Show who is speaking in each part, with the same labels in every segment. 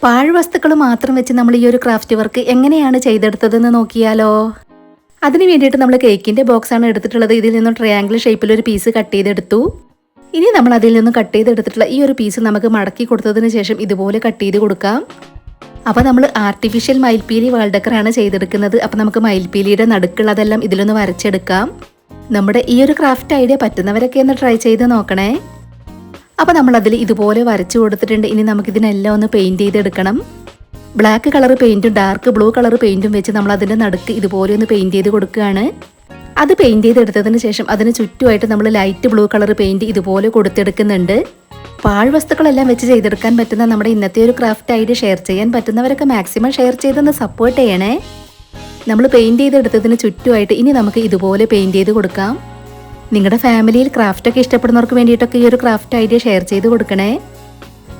Speaker 1: പാഴ്വസ്തുക്കൾ മാത്രം വെച്ച് നമ്മൾ ഈ ഒരു ക്രാഫ്റ്റ് വർക്ക് എങ്ങനെയാണ് ചെയ്തെടുത്തതെന്ന് നോക്കിയാലോ. അതിന് വേണ്ടിയിട്ട് നമ്മൾ കേക്കിൻ്റെ ബോക്സാണ് എടുത്തിട്ടുള്ളത്. ഇതിൽ നിന്നും ട്രയാങ്കിൾ ഷേപ്പിൽ ഒരു പീസ് കട്ട് ചെയ്തെടുത്തു. ഇനി നമ്മൾ അതിൽ നിന്നും കട്ട് ചെയ്തെടുത്തിട്ടുള്ള ഈ ഒരു പീസ് നമുക്ക് മടക്കി കൊടുത്തതിന് ശേഷം ഇതുപോലെ കട്ട് ചെയ്ത് കൊടുക്കാം. അപ്പോൾ നമ്മൾ ആർട്ടിഫിഷ്യൽ മയിൽപ്പീലി വാൾഡക്കറാണ് ചെയ്തെടുക്കുന്നത്. അപ്പോൾ നമുക്ക് മയിൽപ്പീലിയുടെ നടുക്കുള്ളതെല്ലാം ഇതിലൊന്ന് വരച്ചെടുക്കാം. നമ്മുടെ ഈ ഒരു ക്രാഫ്റ്റ് ഐഡിയ പറ്റുന്നവരൊക്കെ ഒന്ന് ട്രൈ ചെയ്ത് നോക്കണേ. അപ്പോൾ നമ്മൾ അതിൽ ഇതുപോലെ വരച്ചു കൊടുത്തിട്ടുണ്ട്. ഇനി നമുക്കിതിനെല്ലാം ഒന്ന് പെയിൻറ്റ് ചെയ്തെടുക്കണം. ബ്ലാക്ക് കളർ പെയിൻറ്റും ഡാർക്ക് ബ്ലൂ കളർ പെയിൻറ്റും വെച്ച് നമ്മൾ അതിൻ്റെ നടുക്ക് ഇതുപോലെ ഒന്ന് പെയിൻറ്റ് ചെയ്ത് കൊടുക്കുകയാണ്. അത് പെയിൻറ്റ് ചെയ്തെടുത്തതിന് ശേഷം അതിന് ചുറ്റുമായിട്ട് നമ്മൾ ലൈറ്റ് ബ്ലൂ കളർ പെയിൻറ്റ് ഇതുപോലെ കൊടുത്തെടുക്കുന്നുണ്ട്. പാഴ്വസ്തുക്കളെല്ലാം വെച്ച് ചെയ്തെടുക്കാൻ പറ്റുന്ന നമ്മുടെ ഇന്നത്തെ ഒരു ക്രാഫ്റ്റ് ഐഡിയ ഷെയർ ചെയ്യാൻ പറ്റുന്നവരൊക്കെ മാക്സിമം ഷെയർ ചെയ്തൊന്ന് സപ്പോർട്ട് ചെയ്യണേ. നമ്മൾ പെയിൻറ്റ് ചെയ്തെടുത്തതിന് ചുറ്റുമായിട്ട് ഇനി നമുക്ക് ഇതുപോലെ പെയിൻറ്റ് ചെയ്ത് കൊടുക്കാം. നിങ്ങളുടെ ഫാമിലിയിൽ ക്രാഫ്റ്റൊക്കെ ഇഷ്ടപ്പെടുന്നവർക്ക് വേണ്ടിയിട്ടൊക്കെ ഈ ഒരു ക്രാഫ്റ്റ് ഐഡിയ ഷെയർ ചെയ്ത് കൊടുക്കണേ.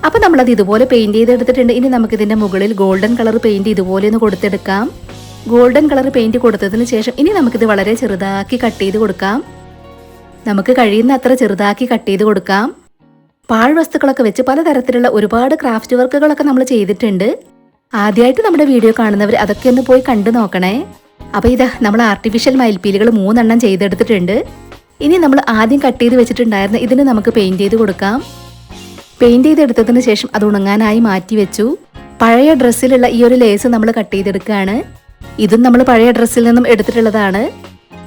Speaker 1: അപ്പോൾ നമ്മളത് ഇതുപോലെ പെയിൻറ്റ് ചെയ്തെടുത്തിട്ടുണ്ട്. ഇനി നമുക്കിതിൻ്റെ മുകളിൽ ഗോൾഡൻ കളർ പെയിൻറ്റ് ഇതുപോലെ ഒന്ന് കൊടുത്തെടുക്കാം. ഗോൾഡൻ കളർ പെയിൻറ്റ് കൊടുത്തതിന് ശേഷം ഇനി നമുക്കിത് വളരെ ചെറുതാക്കി കട്ട് ചെയ്ത് കൊടുക്കാം. നമുക്ക് കഴിയുന്ന അത്ര ചെറുതാക്കി കട്ട് ചെയ്ത് കൊടുക്കാം. പാഴ്വസ്തുക്കളൊക്കെ വെച്ച് പലതരത്തിലുള്ള ഒരുപാട് ക്രാഫ്റ്റ് വർക്കുകളൊക്കെ നമ്മൾ ചെയ്തിട്ടുണ്ട്. ആദ്യമായിട്ട് നമ്മുടെ വീഡിയോ കാണുന്നവർ അതൊക്കെ ഒന്ന് പോയി കണ്ടു നോക്കണേ. അപ്പോൾ ഇതാ നമ്മൾ ആർട്ടിഫിഷ്യൽ മയിൽപ്പീലികൾ 3 എണ്ണം ചെയ്തെടുത്തിട്ടുണ്ട്. ഇനി നമ്മൾ ആദ്യം കട്ട് ചെയ്ത് വെച്ചിട്ടുണ്ടായിരുന്ന ഇതിന് നമുക്ക് പെയിൻറ്റ് ചെയ്ത് കൊടുക്കാം. പെയിൻറ്റ് ചെയ്തെടുത്തതിന് ശേഷം അത് ഉണങ്ങാനായി മാറ്റി വെച്ചു. പഴയ ഡ്രസ്സിലുള്ള ഈ ഒരു ലേസ് നമ്മൾ കട്ട് ചെയ്തെടുക്കുകയാണ്. ഇതും നമ്മൾ പഴയ ഡ്രസ്സിൽ നിന്നും എടുത്തിട്ടുള്ളതാണ്.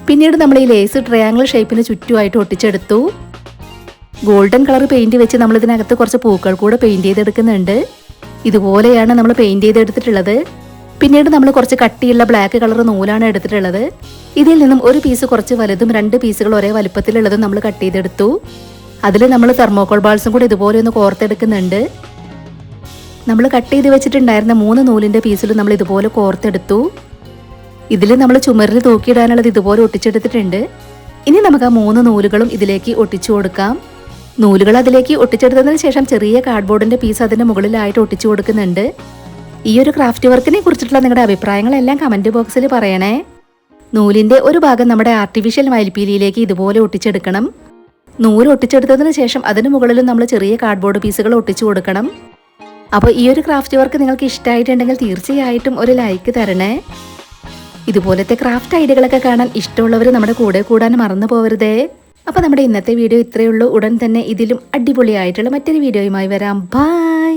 Speaker 1: പിന്നീട് നമ്മൾ ഈ ലേസ് ട്രയാങ്കിൾ ഷേപ്പിന് ചുറ്റുമായിട്ട് ഒട്ടിച്ചെടുത്തു. ഗോൾഡൻ കളർ പെയിൻറ്റ് വെച്ച് നമ്മൾ ഇതിനകത്ത് കുറച്ച് പൂക്കൾ കൂടെ പെയിൻറ്റ് ചെയ്തെടുക്കുന്നുണ്ട്. ഇതുപോലെയാണ് നമ്മൾ പെയിൻറ്റ് ചെയ്തെടുത്തിട്ടുള്ളത്. പിന്നീട് നമ്മൾ കുറച്ച് കട്ടിയുള്ള ബ്ലാക്ക് കളർ നൂലാണ് എടുത്തിട്ടുള്ളത്. ഇതിൽ നിന്നും ഒരു പീസ് കുറച്ച് വലുതും 2 പീസുകൾ ഒരേ വലുപ്പത്തിലുള്ളതും നമ്മൾ കട്ട് ചെയ്തെടുത്തു. അതിൽ നമ്മൾ തെർമോക്കോൾ ബാൾസും കൂടെ ഇതുപോലെ ഒന്ന് കോർത്തെടുക്കുന്നുണ്ട്. നമ്മൾ കട്ട് ചെയ്ത് വെച്ചിട്ടുണ്ടായിരുന്ന 3 നൂലിൻ്റെ പീസിലും നമ്മൾ ഇതുപോലെ കോർത്തെടുത്തു. ഇതിൽ നമ്മൾ ചുമരിൽ തൂക്കിയിടാനുള്ളത് ഇതുപോലെ ഒട്ടിച്ചെടുത്തിട്ടുണ്ട്. ഇനി നമുക്ക് ആ 3 നൂലുകളും ഇതിലേക്ക് ഒട്ടിച്ചു കൊടുക്കാം. നൂലുകൾ അതിലേക്ക് ഒട്ടിച്ചെടുത്തതിന് ശേഷം ചെറിയ കാർഡ്ബോർഡിൻ്റെ പീസ് അതിൻ്റെ മുകളിലായിട്ട് ഒട്ടിച്ചു കൊടുക്കുന്നുണ്ട്. ഈ ഒരു ക്രാഫ്റ്റ് വർക്കിനെ കുറിച്ചിട്ടുള്ള നിങ്ങളുടെ അഭിപ്രായങ്ങളെല്ലാം കമൻറ്റ് ബോക്സിൽ പറയണേ. നൂലിൻ്റെ ഒരു ഭാഗം നമ്മുടെ ആർട്ടിഫിഷ്യൽ മയിൽപ്പീലിയിലേക്ക് ഇതുപോലെ ഒട്ടിച്ചെടുക്കണം. നൂല് ഒട്ടിച്ചെടുത്തതിന് ശേഷം അതിന് മുകളിലും നമ്മൾ ചെറിയ കാർഡ്ബോർഡ് പീസുകൾ ഒട്ടിച്ചു കൊടുക്കണം. അപ്പോൾ ഈ ഒരു ക്രാഫ്റ്റ് വർക്ക് നിങ്ങൾക്ക് ഇഷ്ടമായിട്ടുണ്ടെങ്കിൽ തീർച്ചയായിട്ടും ഒരു ലൈക്ക് തരണേ. ഇതുപോലത്തെ ക്രാഫ്റ്റ് ഐഡിയകളൊക്കെ കാണാൻ ഇഷ്ടമുള്ളവർ നമ്മുടെ കൂടെ കൂടാൻ മറന്നു പോകരുതേ. അപ്പോൾ നമ്മുടെ ഇന്നത്തെ വീഡിയോ ഇത്രയേ ഉള്ളൂ. ഉടൻ തന്നെ ഇതിലും അടിപൊളിയായിട്ടുള്ള മറ്റൊരു വീഡിയോയുമായി വരാം. ബൈ.